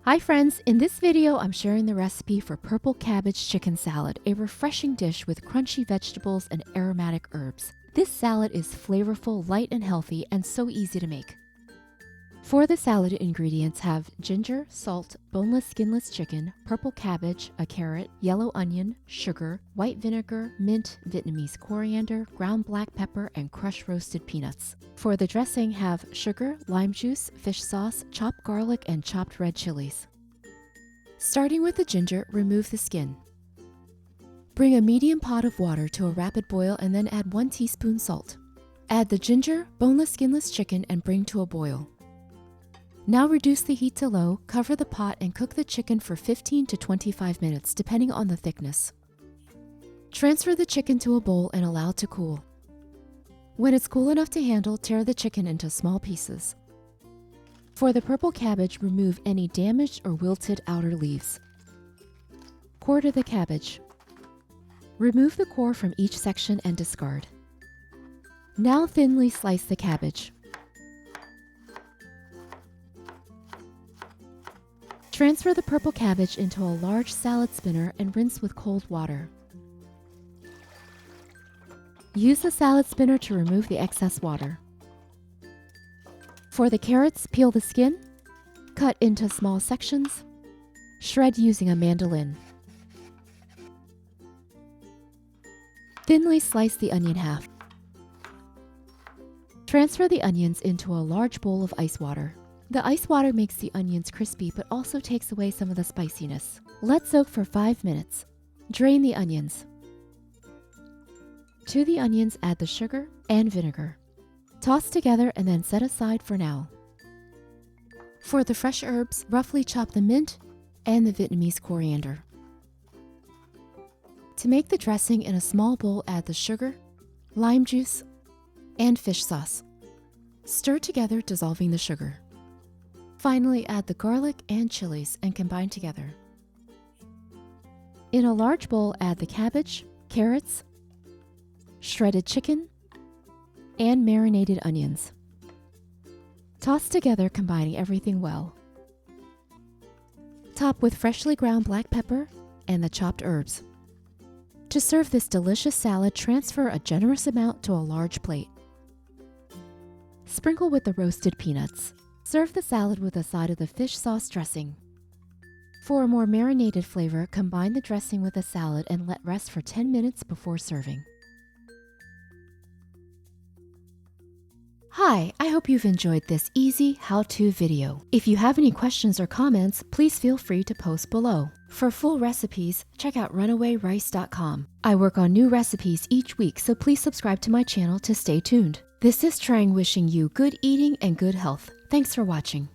Hi friends, in this video I'm sharing the recipe for purple cabbage chicken salad, a refreshing dish with crunchy vegetables and aromatic herbs. This salad is flavorful, light and healthy, and so easy to make. For the salad, ingredients have ginger, salt, boneless skinless chicken, purple cabbage, a carrot, yellow onion, sugar, white vinegar, mint, Vietnamese coriander, ground black pepper, and crushed roasted peanuts. For the dressing have sugar, lime juice, fish sauce, chopped garlic, and chopped red chilies. Starting with the ginger, remove the skin. Bring a medium pot of water to a rapid boil and then add 1 teaspoon salt. Add the ginger, boneless skinless chicken, and bring to a boil. Now reduce the heat to low, cover the pot, and cook the chicken for 15 to 25 minutes, depending on the thickness. Transfer the chicken to a bowl and allow to cool. When it's cool enough to handle, tear the chicken into small pieces. For the purple cabbage, remove any damaged or wilted outer leaves. Quarter the cabbage. Remove the core from each section and discard. Now thinly slice the cabbage. Transfer the purple cabbage into a large salad spinner and rinse with cold water. Use the salad spinner to remove the excess water. For the carrots, peel the skin, cut into small sections, shred using a mandolin. Thinly slice the onion half. Transfer the onions into a large bowl of ice water. The ice water makes the onions crispy but also takes away some of the spiciness. Let soak for 5 minutes. Drain the onions. To the onions, add the sugar and vinegar. Toss together and then set aside for now. For the fresh herbs, roughly chop the mint and the Vietnamese coriander. To make the dressing, in a small bowl, add the sugar, lime juice, and fish sauce. Stir together, dissolving the sugar. Finally, add the garlic and chilies and combine together. In a large bowl, add the cabbage, carrots, shredded chicken, and marinated onions. Toss together, combining everything well. Top with freshly ground black pepper and the chopped herbs. To serve this delicious salad, transfer a generous amount to a large plate. Sprinkle with the roasted peanuts. Serve the salad with a side of the fish sauce dressing. For a more marinated flavor, combine the dressing with the salad and let rest for 10 minutes before serving. Hi, I hope you've enjoyed this easy how-to video. If you have any questions or comments, please feel free to post below. For full recipes, check out RunAwayRice.com. I work on new recipes each week, so please subscribe to my channel to stay tuned. This is Trang wishing you good eating and good health. Thanks for watching.